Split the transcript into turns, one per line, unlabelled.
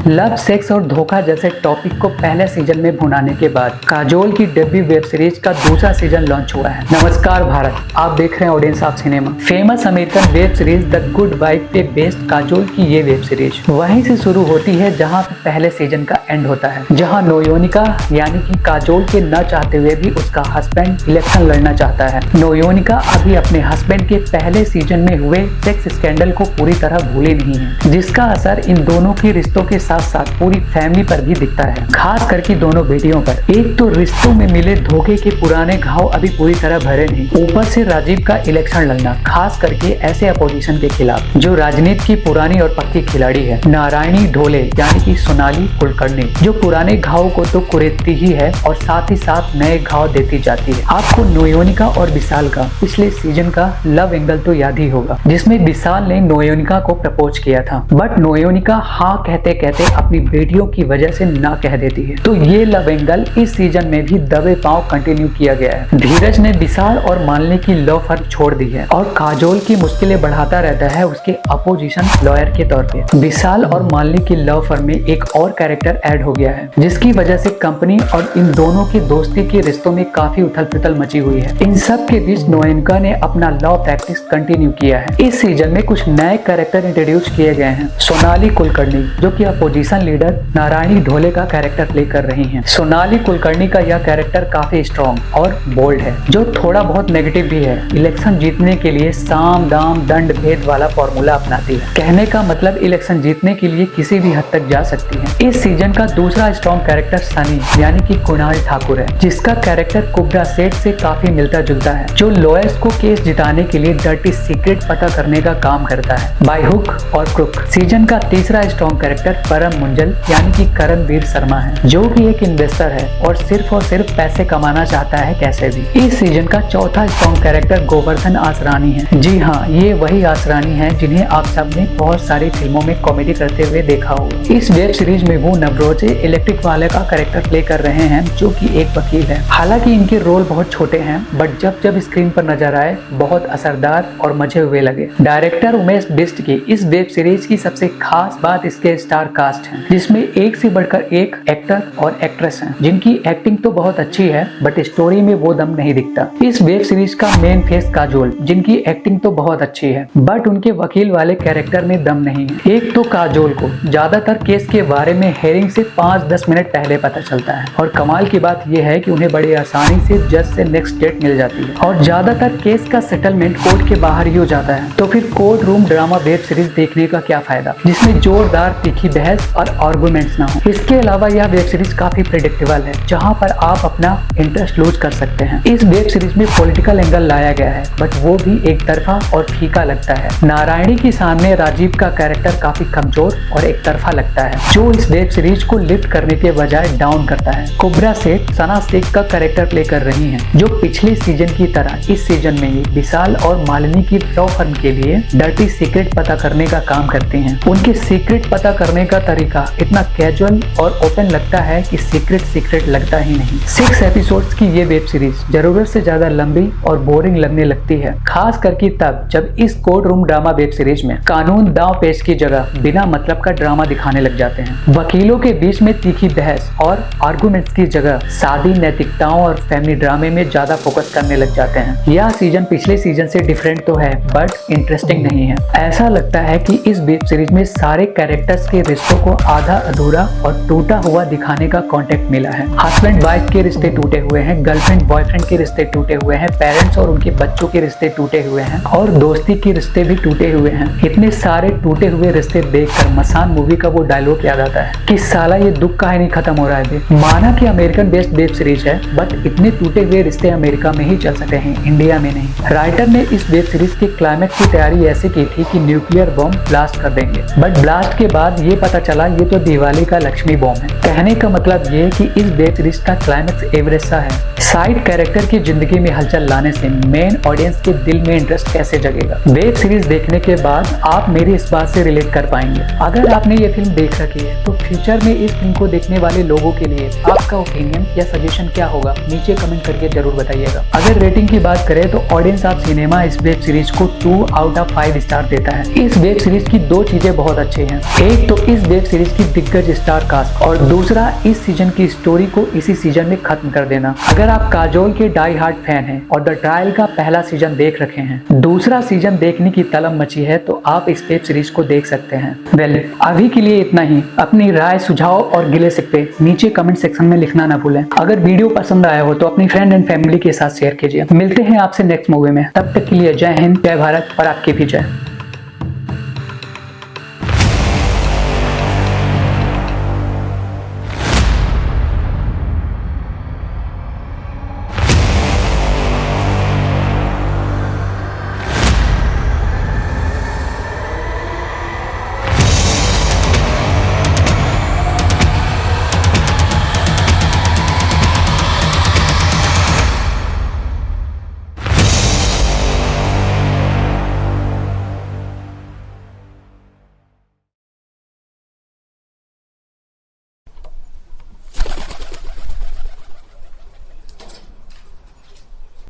Love, sex और धोखा जैसे टॉपिक को पहले सीजन में भुनाने के बाद काजोल की डेब्यू वेब सीरीज का दूसरा सीजन लॉन्च हुआ है। नमस्कार भारत, आप देख रहे हैं audience of cinema. Famous American web series the good wife पे बेस्ड काजोल की ये वेब सीरीज वहीं से शुरू होती है जहां पहले सीजन का एंड होता है, जहां नोयोनिका यानी कि काजोल के न चाहते हुए भी उसका हस्बैंड इलेक्शन लड़ना चाहता है। नोयोनिका अभी अपने हस्बैंड के पहले सीजन में हुए सेक्स स्कैंडल को पूरी तरह भूली नहीं है, जिसका असर इन दोनों के रिश्तों के साथ साथ पूरी फैमिली पर भी दिखता है, खास करके दोनों बेटियों पर। एक तो रिश्तों में मिले धोखे के पुराने घाव अभी पूरी तरह भरे नहीं, ऊपर से राजीव का इलेक्शन लड़ना, खास करके ऐसे अपोजिशन के खिलाफ जो राजनीति की पुरानी और पक्की खिलाड़ी है। नारायणी ढोले यानी कि सोनाली कुलकर्णी जो पुराने घाव को तो कुरेदती ही है और साथ ही साथ नए घाव देती जाती है। आपको नोयोनिका और विशाल का पिछले सीजन का लव एंगल तो याद ही होगा, जिसमें विशाल ने नोयोनिका को प्रपोज किया था, बट नोयोनिका हाँ कहते कहते अपनी बेटियों की वजह से ना कह देती है। तो ये लव एंगल इस सीजन में भी दबे पांव कंटिन्यू किया गया है। धीरज ने विशाल और मालिनी की लव फर्म छोड़ दी है और काजोल की मुश्किलें बढ़ाता रहता है उसके अपोजिशन लॉयर के तौर पे। विशाल और मालिनी की लव फर्म में एक और कैरेक्टर ऐड हो गया है, जिसकी वजह से कंपनी और इन दोनों की दोस्ती के रिश्तों में काफी उथल पुथल मची हुई है। इन सब के बीच नोयोनिका ने अपना लॉ प्रैक्टिस कंटिन्यू किया है। इस सीजन में कुछ नए कैरेक्टर इंट्रोड्यूस किए गए हैं। सोनाली कुलकर्णी जो कि अपोजिशन लीडर नारायणी ढोले का कैरेक्टर प्ले कर रही हैं। सोनाली कुलकर्णी का यह कैरेक्टर काफी स्ट्रॉन्ग और बोल्ड है, जो थोड़ा बहुत नेगेटिव भी है। इलेक्शन जीतने के लिए साम दाम दंड भेद वाला फॉर्मूला अपनाती है। कहने का मतलब इलेक्शन जीतने के लिए किसी भी हद तक जा सकती है। इस सीजन का दूसरा स्ट्रॉन्ग कैरेक्टर सनी यानी कि कुणाल ठाकुर है, जिसका कैरेक्टर कुब्रा सेठ से काफी मिलता जुलता है, जो लॉयर्स को केस जिताने के लिए डर्टी सीक्रेट पता करने का काम करता है, बाय हुक और क्रुक। सीजन का तीसरा स्ट्रॉन्ग कैरेक्टर परम मुंजल यानी कि करणवीर शर्मा है, जो कि एक इन्वेस्टर है और सिर्फ पैसे कमाना चाहता है कैसे भी। इस सीजन का चौथा स्ट्रॉन्ग कैरेक्टर गोवर्धन आसरानी है। जी हाँ, ये वही आसरानी है जिन्हें आप सबने बहुत सारी फिल्मों में कॉमेडी करते हुए देखा होगा। इस वेब सीरीज में वो नवरोजे इलेक्ट्रिक वाले का कैरेक्टर प्ले कर रहे हैं, जो कि एक वकील है। हालांकि इनके रोल बहुत छोटे हैं, बट जब स्क्रीन पर नजर आए बहुत असरदार और मजे हुए लगे। डायरेक्टर उमेश बिष्ट की इस वेब सीरीज की सबसे खास बात इसके स्टार कास्ट है, जिसमें एक से बढ़कर एक एक्टर और एक्ट्रेस हैं, जिनकी एक्टिंग तो बहुत अच्छी है, बट स्टोरी में वो दम नहीं दिखता। इस वेब सीरीज का मेन फेस काजोल, जिनकी एक्टिंग तो बहुत अच्छी है, बट उनके वकील वाले कैरेक्टर में दम नहीं है। एक तो काजोल को ज्यादातर केस के बारे में हेयरिंग से 5-10 मिनट पहले पता चलता है, और कमाल की बात यह है कि उन्हें बड़ी आसानी से जज से नेक्स्ट डेट मिल जाती है, और ज्यादातर केस का सेटलमेंट कोर्ट के बाहर ही हो जाता है। तो फिर court room drama web series देखने का क्या फायदा, जिसमें जोरदार तीखी बहस और आर्गुमेंट्स ना हो। इसके अलावा यह वेब सीरीज काफी प्रेडिक्टेबल है, जहां पर आप अपना इंटरेस्ट लूज कर सकते हैं। इस वेब सीरीज में पॉलिटिकल एंगल लाया गया है, बट वो भी एक तरफा और फीका लगता है। नारायणी के सामने राजीव का कैरेक्टर काफी कमजोर और एक तरफा लगता है, जो इस वेब सीरीज को लिफ्ट करने के बजाय डाउन करता है। कुब्रा सेठ सना शेख का कैरेक्टर प्ले कर रही हैं, जो पिछले सीजन की तरह इस सीजन में ही विशाल और मालिनी की लॉ फर्म के लिए डर्टी सीक्रेट पता करने का काम करती हैं। उनके सीक्रेट पता करने का तरीका इतना कैजुअल और ओपन लगता है कि सीक्रेट लगता ही नहीं। 6 एपिसोड्स की ये वेब सीरीज जरूरत से ज्यादा लंबी और बोरिंग लगने लगती है, खास करके तब जब इस court room drama web series में कानून दांव पेच की जगह बिना मतलब का ड्रामा दिखाने लग जाते हैं। वकीलों के बीच में तीखी बहस और आर्गुमेंट्स की जगह शादी, नैतिकताओं और फैमिली ड्रामे में ज्यादा फोकस करने लग जाते हैं। यह सीजन पिछले सीजन से डिफरेंट तो है, बट इंटरेस्टिंग नहीं है। ऐसा लगता है कि इस वेब सीरीज में सारे कैरेक्टर्स के रिश्तों को आधा अधूरा और टूटा हुआ दिखाने का कॉन्टेक्ट मिला है। हस्बैंड वाइफ के रिश्ते टूटे हुए हैं, गर्लफ्रेंड बॉयफ्रेंड के रिश्ते टूटे हुए हैं, पेरेंट्स और उनके बच्चों के रिश्ते टूटे हुए हैं, और दोस्ती के रिश्ते भी टूटे हुए हैं। इतने सारे टूटे हुए रिश्ते देखकर मसान मूवी का वो डायलॉग याद आता है कि साला ये दुख काहे नहीं खत्म हो रहा है बे। माना कि अमेरिकन बेस्ड वेब सीरीज है, बट इतने टूटे हुए रिश्ते अमेरिका में ही चल सकते हैं, इंडिया में नहीं। राइटर ने इस वेब सीरीज के क्लाइमेक्स की तैयारी ऐसे की थी कि न्यूक्लियर बॉम्ब ब्लास्ट कर देंगे, बट ब्लास्ट के बाद ये पता चला ये तो दिवाली का लक्ष्मी बॉम्ब है। कहने का मतलब ये कि इस वेब सीरीज का क्लाइमेक्स एवरेज सा है। साइड कैरेक्टर की जिंदगी में हलचल लाने से मेन ऑडियंस के दिल में इंटरेस्ट कैसे जगेगा। वेब सीरीज देखने के बाद आप मेरी इस बात से रिलेट कर पाएंगे। अगर आपने ये फिल्म देख रखी है तो फ्यूचर में में इस फिल्म को देखने वाले लोगों के लिए आपका ओपिनियन या सजेशन क्या होगा, नीचे कमेंट करके जरूर बताइएगा। अगर रेटिंग की बात करें तो ऑडियंस ऑफ सिनेमा इस वेब सीरीज को 2 आउट ऑफ 5 स्टार देता है। इस वेब सीरीज की दो चीजें बहुत अच्छी हैं। एक तो इस वेब सीरीज की दिग्गज स्टार कास्ट और दूसरा इस सीजन की स्टोरी को इसी सीजन में खत्म कर देना। अगर आप काजोल के डाई हार्ड फैन हैं और द ट्रायल का पहला सीजन देख रखे हैं, दूसरा सीजन देखने की तलब मची है, तो आप इस वेब सीरीज को देख सकते हैं। वेल, अभी के लिए इतना ही। अपनी राय, सुझाव और गिले शिकवे नीचे कमेंट सेक्शन में लिखना ना भूलें। अगर वीडियो पसंद आया हो तो अपनी फ्रेंड एंड फैमिली के साथ शेयर कीजिए। मिलते हैं आपसे नेक्स्ट मूवी में, तब तक के लिए जय हिंद, जय भारत और आपकी भी जय।